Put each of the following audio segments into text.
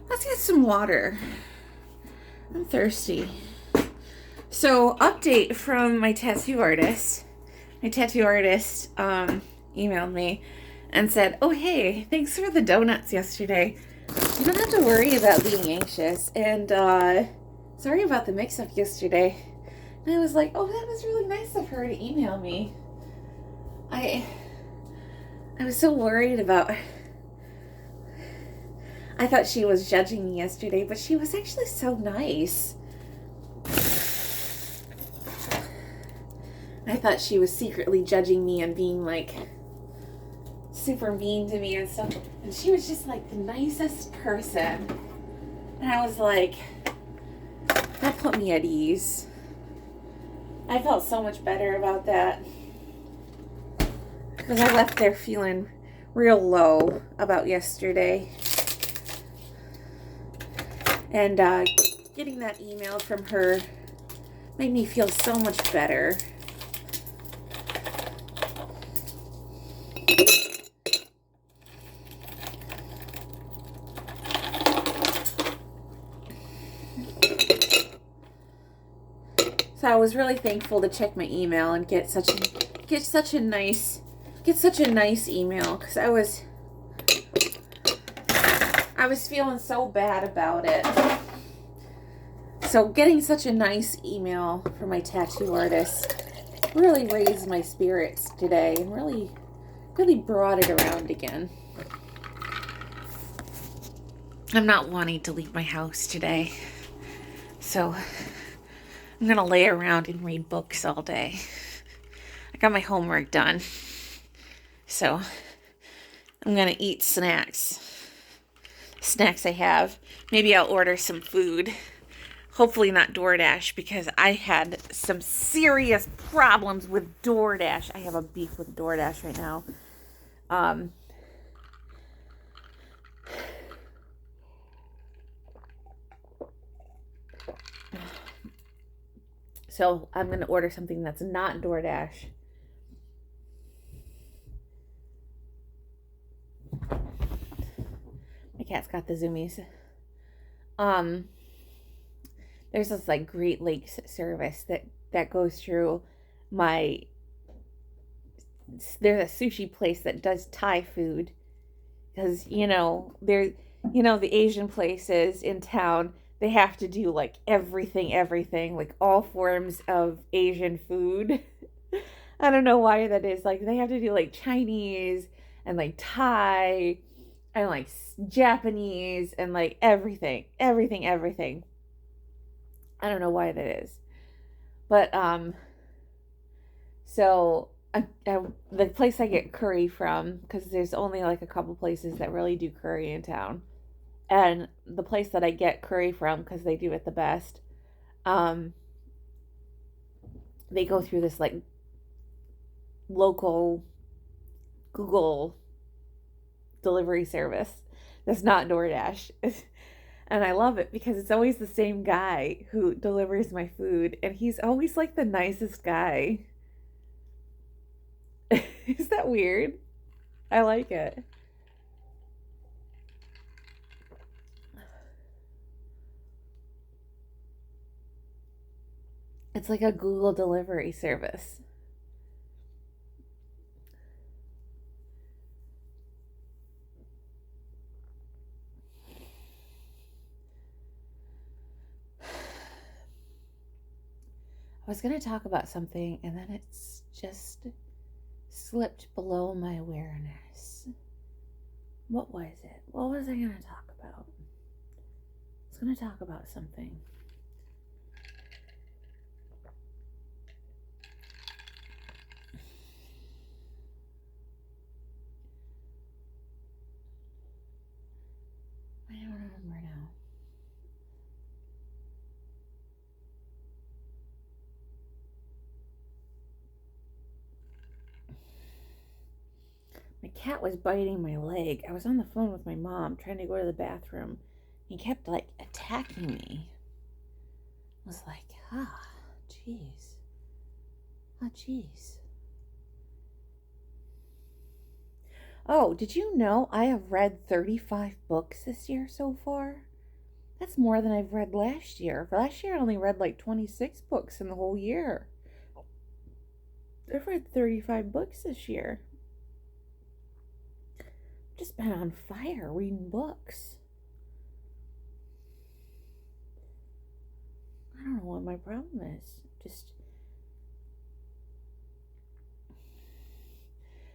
Let's get some water. I'm thirsty. So, update from my tattoo artist. My tattoo artist emailed me and said, "Oh, hey, thanks for the donuts yesterday. You don't have to worry about being anxious. And sorry about the mix up yesterday." And I was like, "Oh, that was really nice of her to email me." I I was so worried about. I thought she was judging me yesterday, but she was actually so nice. I thought she was secretly judging me and being like super mean to me and stuff. And she was just like the nicest person. And I was like, that put me at ease. I felt so much better about that. Because I left there feeling real low about yesterday. And getting that email from her made me feel so much better. So I was really thankful to check my email and get such a nice email, because I was feeling so bad about it. So getting such a nice email from my tattoo artist really raised my spirits today and really brought it around again. I'm not wanting to leave my house today. So I'm going to lay around and read books all day. I got my homework done. So I'm going to eat snacks. Snacks I have. Maybe I'll order some food. Hopefully not DoorDash, because I had some serious problems with DoorDash. I have a beef with DoorDash right now. So I'm going to order something that's not DoorDash. My cat's got the zoomies. There's this like Great Lakes service that goes through my. There's a sushi place that does Thai food, because the Asian places in town, they have to do like everything, like all forms of Asian food. I don't know why that is. Like they have to do like Chinese and like Thai and like Japanese and like everything. I don't know why that is. But so the place I get curry from, because there's only like a couple places that really do curry in town, and the place that I get curry from, because they do it the best, um, they go through this like local Google delivery service that's not DoorDash. And I love it because it's always the same guy who delivers my food, and he's always like the nicest guy. Is that weird? I like it. It's like a Google delivery service. I was going to talk about something, and then it's just slipped below my awareness. What was it? What was I going to talk about? I was going to talk about something. I don't remember now. My cat was biting my leg. I was on the phone with my mom trying to go to the bathroom. He kept like attacking me. I was like, jeez. Jeez. Oh, did you know I have read 35 books this year so far? That's more than I've read last year. Last year I only read like 26 books in the whole year. I've read 35 books this year. Just been on fire reading books. I don't know what my problem is.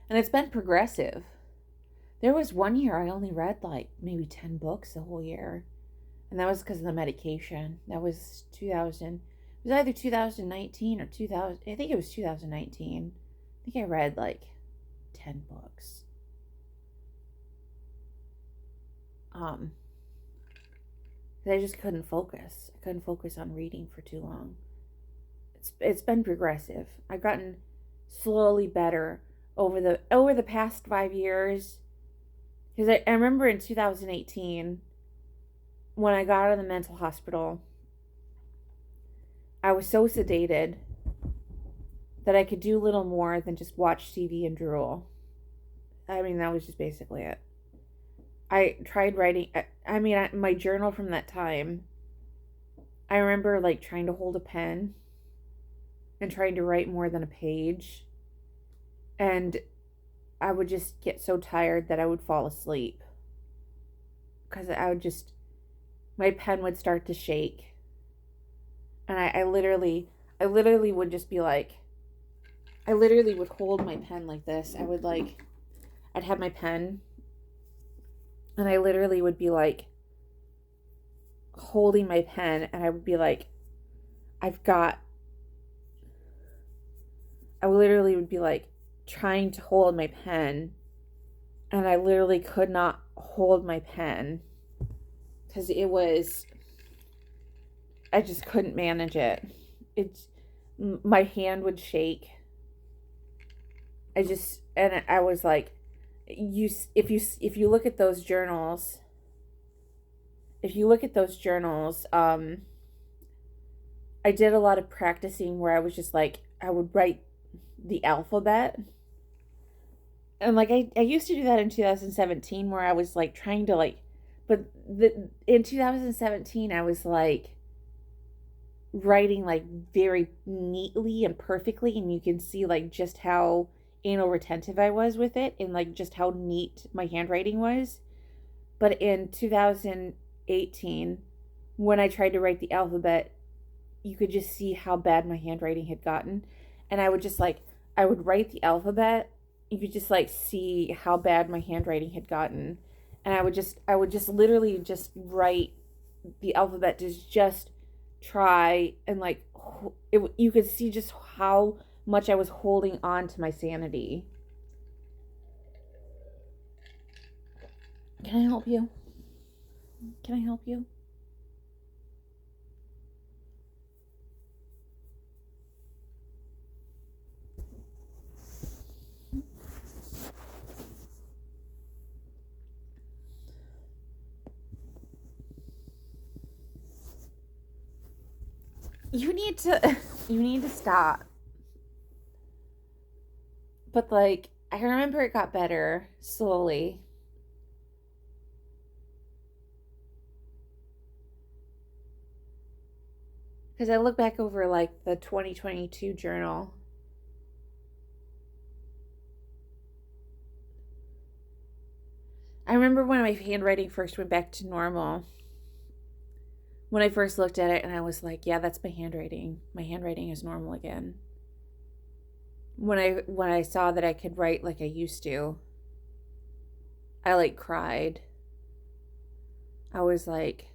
And it's been progressive. There was one year I only read like maybe 10 books the whole year. And that was because of the medication. That was 2000. It was either 2019 or 2000. I think it was 2019. I think I read like 10 books. I just couldn't focus. I couldn't focus on reading for too long. It's been progressive. I've gotten slowly better over the past 5 years. Because I remember in 2018 when I got out of the mental hospital, I was so sedated that I could do little more than just watch TV and drool. I mean, that was just basically it. I tried writing. My journal from that time, I remember like trying to hold a pen and trying to write more than a page. And I would just get so tired that I would fall asleep. Because my pen would start to shake. And I literally would just be like, I literally would hold my pen like this. I'd have my pen, and I literally would be like holding my pen, and I would be like, I literally would be like trying to hold my pen, and I literally could not hold my pen because I just couldn't manage it. My hand would shake. I was like, if you look at those journals, I did a lot of practicing where I was just like, I would write the alphabet. And like I used to do that in 2017 where I was like trying to like, in 2017 I was like writing like very neatly and perfectly, and you can see like just how anal retentive I was with it and like just how neat my handwriting was. But in 2018, when I tried to write the alphabet, you could just see how bad my handwriting had gotten. And I would write the alphabet. You could just like see how bad my handwriting had gotten. And I would just literally just write the alphabet to just try and like, you could see just how much I was holding on to my sanity. Can I help you? Can I help you? You need to stop. But like I remember it got better slowly. Because I look back over like the 2022 journal. I remember when my handwriting first went back to normal. When I first looked at it and I was like, yeah, that's my handwriting. My handwriting is normal again. When I saw that I could write like I used to, I like cried. I was like,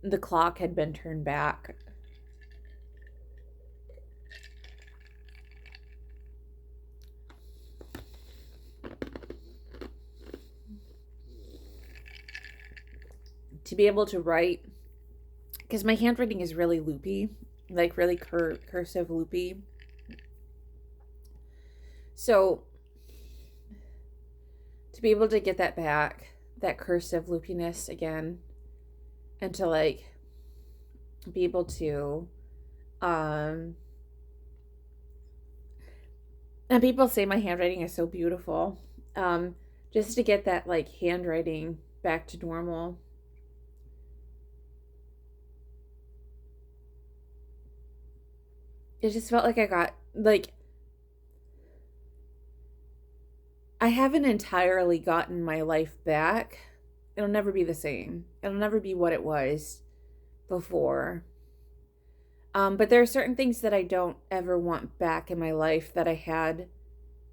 the clock had been turned back. To be able to write, because my handwriting is really loopy, like really cursive loopy. So to be able to get that back, that cursive loopiness again, and to like be able to and people say my handwriting is so beautiful. Just to get that like handwriting back to normal. It just felt like I haven't entirely gotten my life back. It'll never be the same. It'll never be what it was before. But there are certain things that I don't ever want back in my life that I had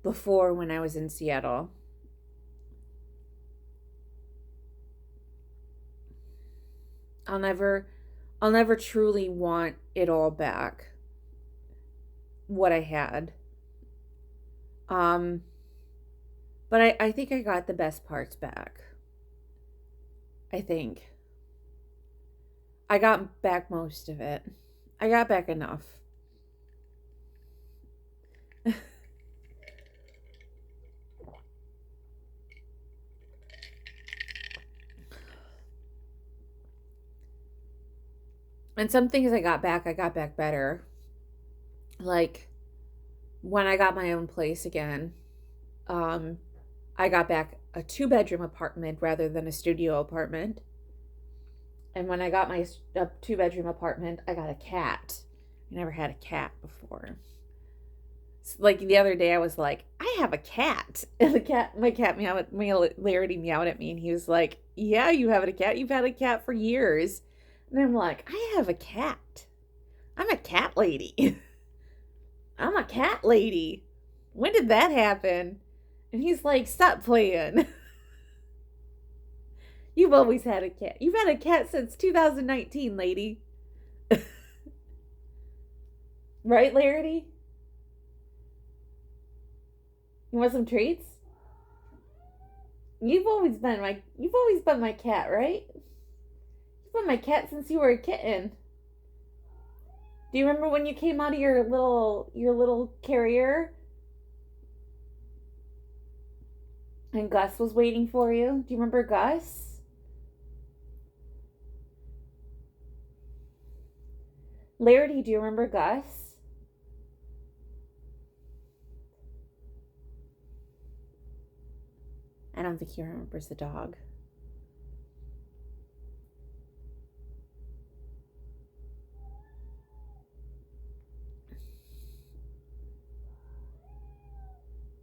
before when I was in Seattle. I'll never truly want it all back. What I had. Um, but I think I got the best parts back. I think. I got back most of it. I got back enough. And some things I got back better. Like when I got my own place again, um, I got back a 2-bedroom apartment rather than a studio apartment. And when I got my 2-bedroom apartment, I got a cat. I never had a cat before. Like the other day, I was like, I have a cat. And my cat Larry meowed at me, and he was like, yeah, you have a cat. You've had a cat for years. And I'm like, I have a cat. I'm a cat lady. I'm a cat lady. When did that happen? And he's like, stop playing. You've always had a cat. You've had a cat since 2019, lady. Right, Larry? You want some treats? You've always been my cat, right? You've been my cat since you were a kitten. Do you remember when you came out of your little carrier and Gus was waiting for you? Do you remember Gus? Larry, do you remember Gus? I don't think he remembers the dog.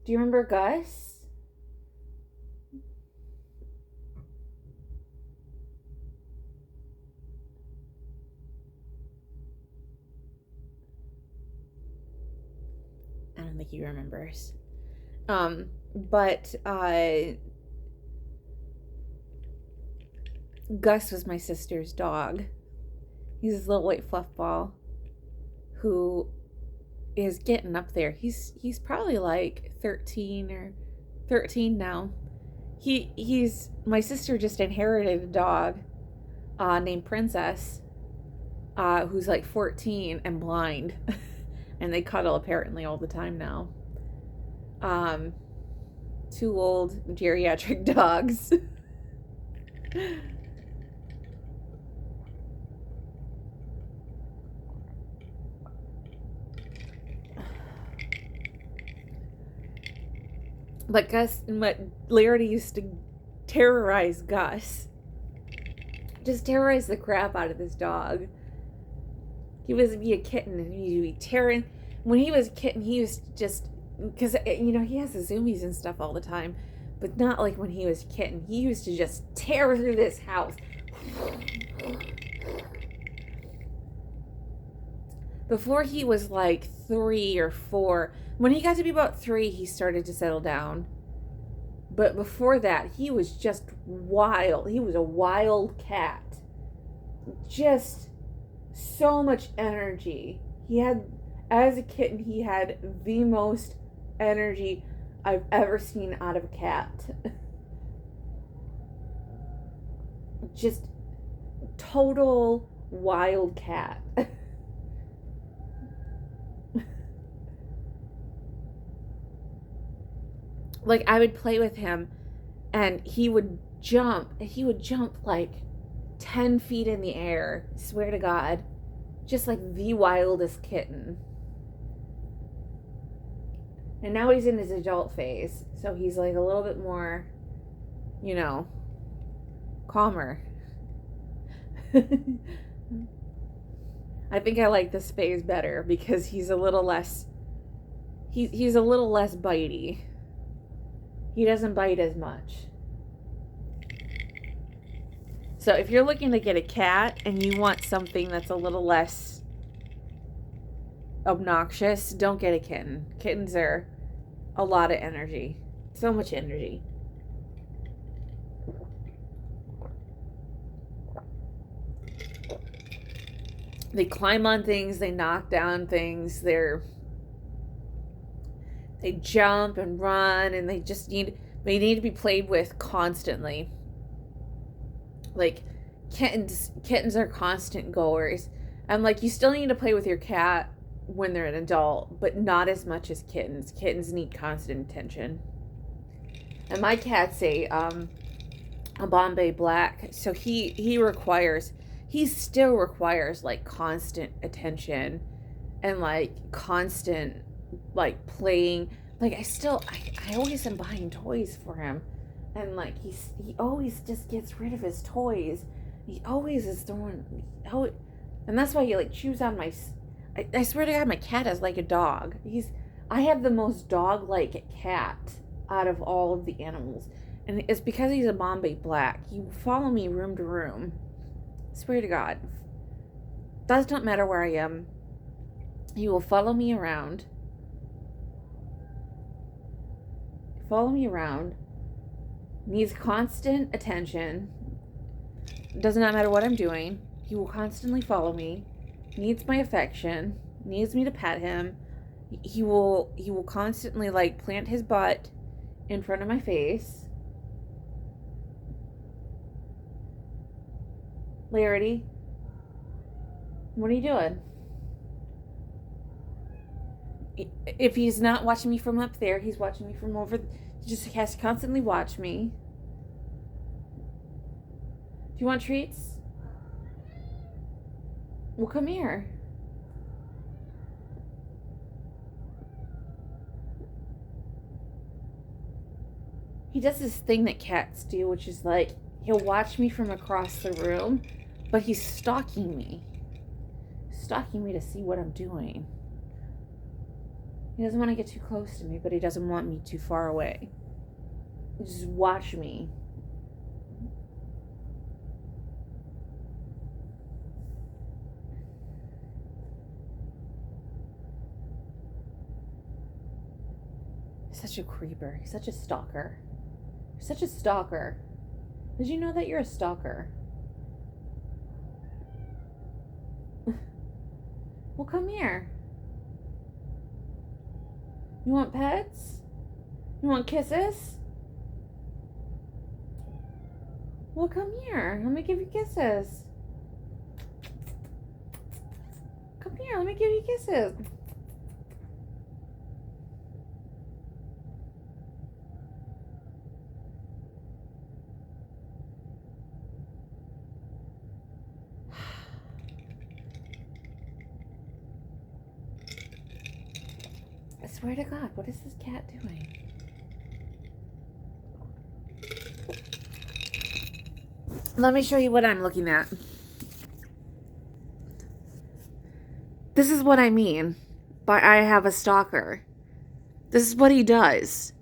Do you remember Gus? I don't think he remembers. But Gus was my sister's dog. He's this little white fluff ball who is getting up there. He's probably like 13 now. He's my sister just inherited a dog named Princess, who's like 14 and blind. And they cuddle apparently all the time now. 2 old geriatric dogs. But Larry used to terrorize Gus. Just terrorize the crap out of this dog. He was be a kitten and he'd be tearing. When he was a kitten, he used to just, because, he has the zoomies and stuff all the time, but not like when he was a kitten. He used to just tear through this house. Before he was like 3 or 4, when he got to be about 3, he started to settle down. But before that, he was just wild. He was a wild cat. Just so much energy. As a kitten, he had the most energy I've ever seen out of a cat. Just total wild cat. Like, I would play with him and he would jump like 10 feet in the air. I swear to God. Just like the wildest kitten. And now he's in his adult phase. So he's like a little bit more, calmer. I think I like this phase better because he's a little less he's a little less bitey. He doesn't bite as much. So if you're looking to get a cat and you want something that's a little less obnoxious, don't get a kitten. Kittens are a lot of energy. So much energy. They climb on things, they knock down things, they jump and run, and they need to be played with constantly. Like kittens are constant goers. And like, you still need to play with your cat when they're an adult, but not as much as kittens. Kittens need constant attention. And my cat's a Bombay Black, so he still requires like constant attention and like constant like playing. Like I always am buying toys for him, and like he always just gets rid of his toys. He always is throwing, and that's why he like chews on my. I swear to God, my cat is like a dog. I have the most dog-like cat out of all of the animals, and it's because he's a Bombay Black. He will follow me room to room. I swear to God. Does not matter where I am. He will follow me around. Needs constant attention. Does not matter what I'm doing. He will constantly follow me. Needs my affection. Needs me to pet him. He will constantly like plant his butt in front of my face. Larity, what are you doing? If he's not watching me from up there, he's watching me from over. He just has to constantly watch me. Do you want treats? Well, come here. He does this thing that cats do, which is like, he'll watch me from across the room, but he's stalking me. Stalking me to see what I'm doing. He doesn't want to get too close to me, but he doesn't want me too far away. He just watch me. He's such a creeper. He's such a stalker. You're such a stalker. Did you know that you're a stalker? Well, come here. You want pets? You want kisses? Well, come here. Let me give you kisses. Come here. Let me give you kisses. I swear to God, what is this cat doing? Let me show you what I'm looking at. This is what I mean by I have a stalker. This is what he does.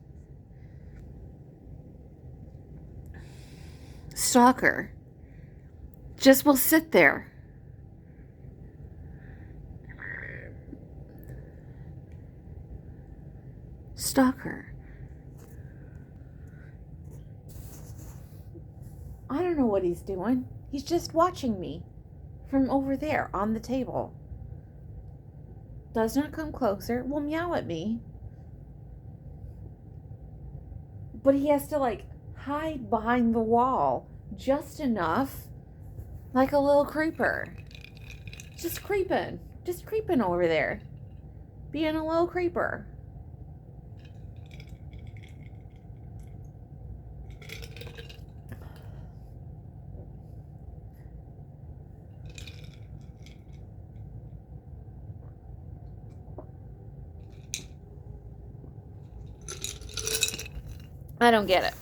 Stalker. Just will sit there. Stalker. I don't know what he's doing. He's just watching me from over there on the table. Does not come closer. Will meow at me. But he has to like hide behind the wall just enough, like a little creeper. Just creeping over there. Being a little creeper. I don't get it.